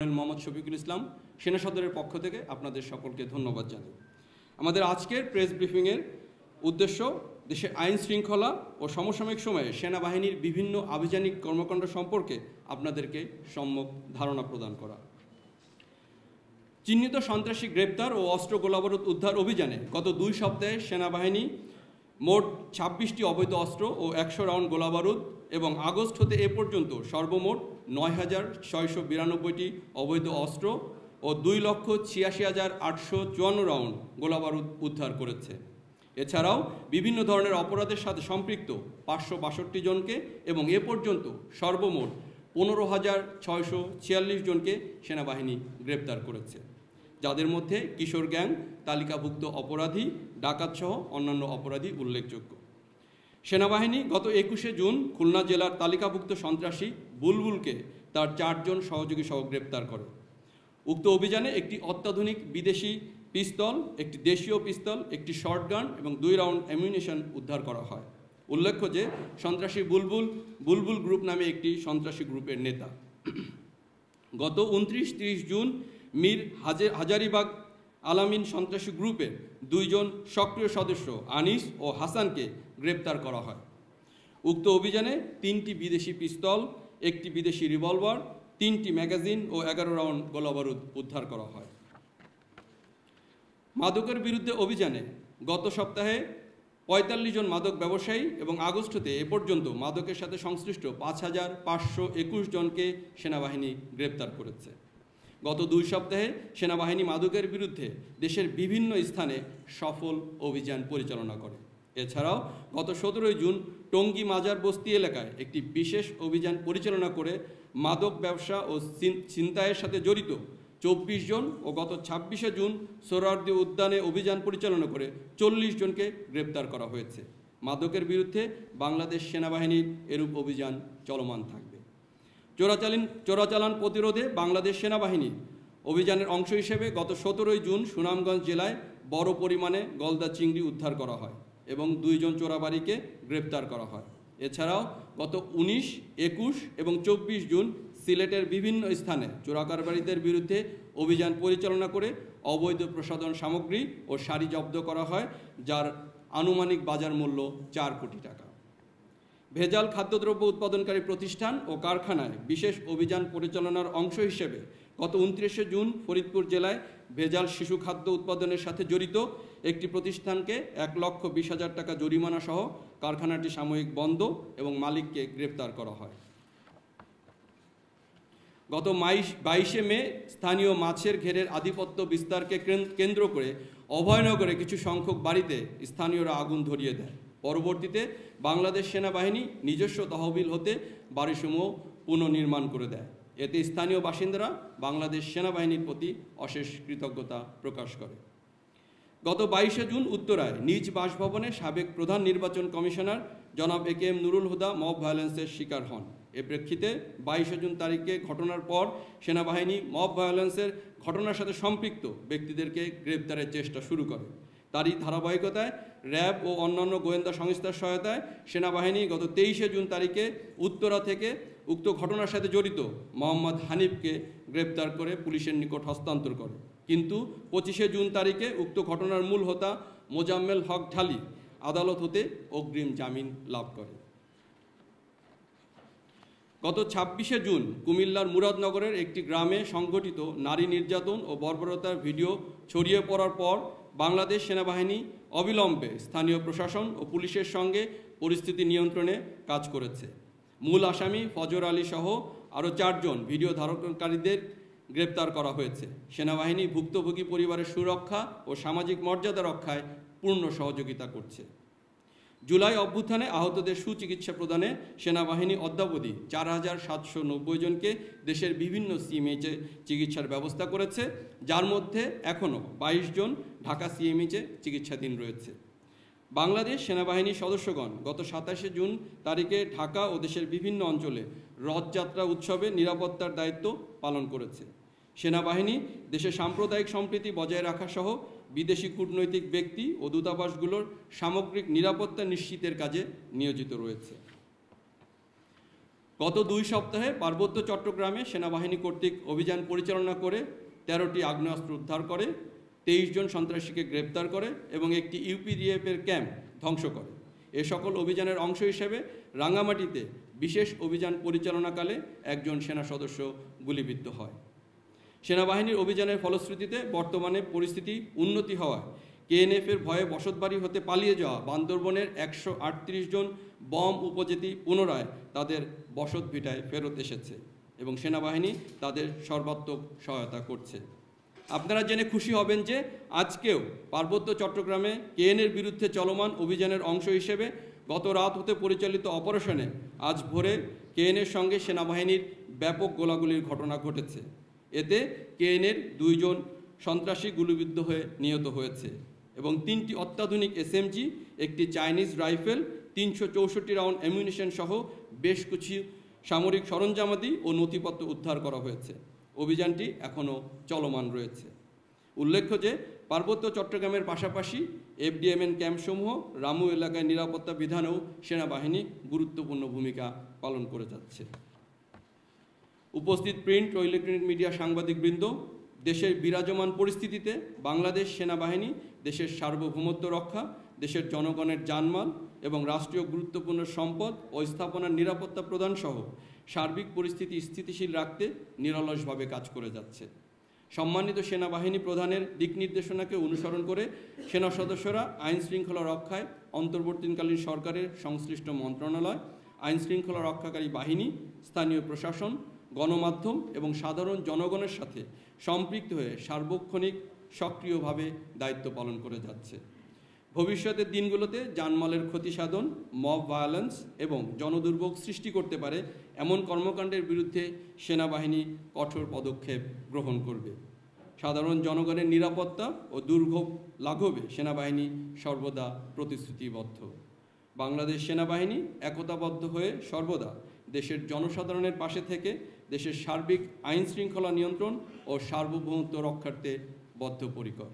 মোহাম্মদ শফিকুল ইসলাম সেনা সদরের পক্ষ থেকে আপনাদের সকলকে ধন্যবাদ জানাই। আমাদের আজকের প্রেস ব্রিফিংয়ের উদ্দেশ্য দেশের আইন শৃঙ্খলা ও সমসাময়িক সময়ে সেনাবাহিনীর বিভিন্ন আভিযানিক কর্মকাণ্ড সম্পর্কে আপনাদেরকে সম্যক ধারণা প্রদান করা। চিহ্নিত সন্ত্রাসী গ্রেপ্তার ও অস্ত্র গোলাবারুদ উদ্ধার অভিযানে গত 2 সপ্তাহে সেনাবাহিনী মোট 26টি অবৈধ অস্ত্র ও 100 রাউন্ড গোলাবারুদ এবং আগস্ট হতে এ পর্যন্ত সর্বমোট 9,692টি অবৈধ অস্ত্র ও 2,86,854 রাউন্ড গোলাবারুদ উদ্ধার করেছে। এছাড়াও বিভিন্ন ধরনের অপরাধের সাথে সম্পৃক্ত 562 জনকে এবং এ পর্যন্ত সর্বমোট 15,646 জনকে সেনাবাহিনী গ্রেপ্তার করেছে, যাদের মধ্যে কিশোর গ্যাং, তালিকাভুক্ত অপরাধী, ডাকাতসহ অন্যান্য অপরাধী উল্লেখযোগ্য। সেনাবাহিনী গত 21শে জুন খুলনা জেলার তালিকাভুক্ত সন্ত্রাসী বুলবুলকে তার 4 জন সহযোগী সহ গ্রেপ্তার করে। উক্ত অভিযানে একটি অত্যাধুনিক বিদেশি পিস্তল, একটি দেশীয় পিস্তল, একটি শর্টগান এবং 2 রাউন্ড অ্যামিউনিশন উদ্ধার করা হয়। উল্লেখ্য যে সন্ত্রাসী বুলবুল গ্রুপ নামে একটি সন্ত্রাসী গ্রুপের নেতা। গত 29-30 জুন মীর হাজারিবাগ আলামিন সন্ত্রাসী গ্রুপের 2 জন সক্রিয় সদস্য আনিস ও হাসানকে গ্রেপ্তার করা হয়। উক্ত অভিযানে 3টি বিদেশি পিস্তল, একটি বিদেশি রিভলভার, 3টি ম্যাগাজিন ও 11 রাউন্ড গোলাবারুদ উদ্ধার করা হয়। মাদকের বিরুদ্ধে অভিযানে গত সপ্তাহে 45 জন মাদক ব্যবসায়ী এবং আগস্ট হতে এ পর্যন্ত মাদকের সাথে সংশ্লিষ্ট 5,521 জনকে সেনাবাহিনী গ্রেপ্তার করেছে। গত 2 সপ্তাহে সেনাবাহিনী মাদকের বিরুদ্ধে দেশের বিভিন্ন স্থানে সফল অভিযান পরিচালনা করে। এছাড়াও গত 17 জুন টঙ্গী মাজার বস্তি এলাকায় একটি বিশেষ অভিযান পরিচালনা করে মাদক ব্যবসা ও ছিনতাইয়ের সাথে জড়িত 24 জন ও গত 26শে জুন সোহরাওয়ার্দী উদ্যানে অভিযান পরিচালনা করে 40 জনকে গ্রেপ্তার করা হয়েছে। মাদকের বিরুদ্ধে বাংলাদেশ সেনাবাহিনীর এরূপ অভিযান চলমান থাকবে। চোরাচালান প্রতিরোধে বাংলাদেশ সেনাবাহিনী অভিযানের অংশ হিসেবে গত 17 জুন সুনামগঞ্জ জেলায় বড় পরিমাণে গলদা চিংড়ি উদ্ধার করা হয় এবং 2 জন চোরাবাড়িকে গ্রেপ্তার করা হয়। এছাড়াও গত 19, 21 এবং 24 জুন সিলেটের বিভিন্ন স্থানে চোরাকারবারিদের বিরুদ্ধে অভিযান পরিচালনা করে অবৈধ প্রসাধন সামগ্রী ও শাড়ি জব্দ করা হয়, যার আনুমানিক বাজার মূল্য 4 কোটি টাকা। ভেজাল খাদ্যদ্রব্য উৎপাদনকারী প্রতিষ্ঠান ও কারখানায় বিশেষ অভিযান পরিচালনার অংশ হিসেবে গত 29শে জুন ফরিদপুর জেলায় ভেজাল শিশু খাদ্য উৎপাদনের সাথে জড়িত একটি প্রতিষ্ঠানকে 1,20,000 টাকা জরিমানা সহ কারখানাটি সাময়িক বন্ধ এবং মালিককে গ্রেপ্তার করা হয়। গত 22শে মে স্থানীয় মাছের ঘেরের আধিপত্য বিস্তারকে কেন্দ্র করে অভয়নগরে কিছু সংখ্যক বাড়িতে স্থানীয়রা আগুন ধরিয়ে দেয়। পরবর্তীতে বাংলাদেশ সেনাবাহিনী নিজস্ব তহবিল হতে বাড়িসমূহ পুনর্নির্মাণ করে দেয়। এতে স্থানীয় বাসিন্দারা বাংলাদেশ সেনাবাহিনীর প্রতি অশেষ কৃতজ্ঞতা প্রকাশ করে। গত 22শে জুন উত্তরায় নিজ বাসভবনে সাবেক প্রধান নির্বাচন কমিশনার জনাব AKM নুরুল হুদা মব ভায়োলেন্সের শিকার হন। এ প্রেক্ষিতে 22শে জুন তারিখে ঘটনার পর সেনাবাহিনী মব ভায়োলেন্সের ঘটনার সাথে সম্পৃক্ত ব্যক্তিদেরকে গ্রেপ্তারের চেষ্টা শুরু করে। তারই ধারাবাহিকতায় র্যাব ও অন্যান্য গোয়েন্দা সংস্থার সহায়তায় সেনাবাহিনী গত 23শে জুন তারিখে উত্তরা থেকে উক্ত ঘটনার সাথে জড়িত মোহাম্মদ হানিফকে গ্রেপ্তার করে পুলিশের নিকট হস্তান্তর করে। কিন্তু 25শে জুন তারিখে উক্ত ঘটনার মূল হোতা মোজাম্মেল হক ঢালি আদালত হতে অগ্রিম জামিন লাভ করে। গত 26শে জুন কুমিল্লার মুরাদনগরের একটি গ্রামে সংঘটিত নারী নির্যাতন ও বর্বরতার ভিডিও ছড়িয়ে পড়ার পর বাংলাদেশ সেনাবাহিনী অবিলম্বে স্থানীয় প্রশাসন ও পুলিশের সঙ্গে পরিস্থিতি নিয়ন্ত্রণে কাজ করেছে। মূল আসামি ফজর আলী সহ আরও 4 জন ভিডিও ধারণকারীদের গ্রেপ্তার করা হয়েছে। সেনাবাহিনী ভুক্তভোগী পরিবারের সুরক্ষা ও সামাজিক মর্যাদা রক্ষায় পূর্ণ সহযোগিতা করছে। জুলাই অভ্যুত্থানে আহতদের সুচিকিৎসা প্রদানে সেনাবাহিনী অদ্যাবধি 4,790 জনকে দেশের বিভিন্ন CMH-এ চিকিৎসার ব্যবস্থা করেছে, যার মধ্যে এখনও 22 জন ঢাকা CMH-এ চিকিৎসাধীন রয়েছে। বাংলাদেশ সেনাবাহিনীর সদস্যগণ গত 27শে জুন তারিখে ঢাকা ও দেশের বিভিন্ন অঞ্চলে রথযাত্রা উৎসবে নিরাপত্তার দায়িত্ব পালন করেছে। সেনাবাহিনী দেশে সাম্প্রদায়িক সম্প্রীতি বজায় রাখা সহ বিদেশি কূটনৈতিক ব্যক্তি ও দূতাবাসগুলোর সামগ্রিক নিরাপত্তা নিশ্চিতের কাজে নিয়োজিত রয়েছে। গত 2 সপ্তাহে পার্বত্য চট্টগ্রামে সেনাবাহিনী কর্তৃক অভিযান পরিচালনা করে 13টি আগ্নেয়াস্ত্র উদ্ধার করে, 23 জন সন্ত্রাসীকে গ্রেপ্তার করে এবং একটি ইউপিডিএফের ক্যাম্প ধ্বংস করে। এ সকল অভিযানের অংশ হিসেবে রাঙ্গামাটিতে বিশেষ অভিযান পরিচালনাকালে একজন সেনা সদস্য গুলিবিদ্ধ হয়। সেনাবাহিনীর অভিযানের ফলশ্রুতিতে বর্তমানে পরিস্থিতি উন্নতি হওয়ায় কেএনএফের ভয়ে বসতবাড়ি হতে পালিয়ে যাওয়া বান্দরবনের 138 জন বম উপজাতি পুনরায় তাদের বসতভিটায় ফেরত এসেছে এবং সেনাবাহিনী তাদের সর্বাত্মক সহায়তা করছে। আপনারা জেনে খুশি হবেন যে আজকেও পার্বত্য চট্টগ্রামে কেএনএর বিরুদ্ধে চলমান অভিযানের অংশ হিসেবে গত রাত হতে পরিচালিত অপারেশনে আজ ভোরে কেএনএর সঙ্গে সেনাবাহিনীর ব্যাপক গোলাগুলির ঘটনা ঘটেছে। এতে কেএনএর 2 জন সন্ত্রাসী গুলিবিদ্ধ হয়ে নিহত হয়েছে এবং 3টি অত্যাধুনিক এসএমজি, একটি চাইনিজ রাইফেল, 364 রাউন্ড অ্যামিউনিশন সহ বেশ কিছু সামরিক সরঞ্জামাদি ও নথিপত্র উদ্ধার করা হয়েছে। অভিযানটি এখনও চলমান রয়েছে। উল্লেখ্য যে পার্বত্য চট্টগ্রামের পাশাপাশি এফডিএমএন ক্যাম্পসমূহ রামু এলাকায় নিরাপত্তা বিধানেও সেনাবাহিনী গুরুত্বপূর্ণ ভূমিকা পালন করে যাচ্ছে। উপস্থিত প্রিন্ট ও ইলেকট্রনিক মিডিয়া সাংবাদিকবৃন্দ, দেশের বিরাজমান পরিস্থিতিতে বাংলাদেশ সেনাবাহিনী দেশের সার্বভৌমত্ব রক্ষা, দেশের জনগণের জানমাল এবং রাষ্ট্রীয় গুরুত্বপূর্ণ সম্পদ ও স্থাপনার নিরাপত্তা প্রদান সহ সার্বিক পরিস্থিতি স্থিতিশীল রাখতে নিরলসভাবে কাজ করে যাচ্ছে। সম্মানিত সেনাবাহিনী প্রধানের দিক নির্দেশনাকে অনুসরণ করে সেনা সদস্যরা আইন শৃঙ্খলা রক্ষায় অন্তর্বর্তীকালীন সরকারের সংশ্লিষ্ট মন্ত্রণালয়, আইন শৃঙ্খলা রক্ষাকারী বাহিনী, স্থানীয় প্রশাসন, গণমাধ্যম এবং সাধারণ জনগণের সাথে সম্পৃক্ত হয়ে সার্বক্ষণিক সক্রিয়ভাবে দায়িত্ব পালন করে যাচ্ছে। ভবিষ্যতের দিনগুলোতে জানমালের ক্ষতি সাধন, মব ভায়োলেন্স এবং জনদুর্ভোগ সৃষ্টি করতে পারে এমন কর্মকাণ্ডের বিরুদ্ধে সেনাবাহিনী কঠোর পদক্ষেপ গ্রহণ করবে। সাধারণ জনগণের নিরাপত্তা ও দুর্ভোগ লাঘবে সেনাবাহিনী সর্বদা প্রতিশ্রুতিবদ্ধ। বাংলাদেশ সেনাবাহিনী একতাবদ্ধ হয়ে সর্বদা দেশের জনসাধারণের পাশে থেকে দেশের সার্বিক আইন শৃঙ্খলা নিয়ন্ত্রণ ও সার্বভৌমত্ব রক্ষার্থে বদ্ধপরিকর।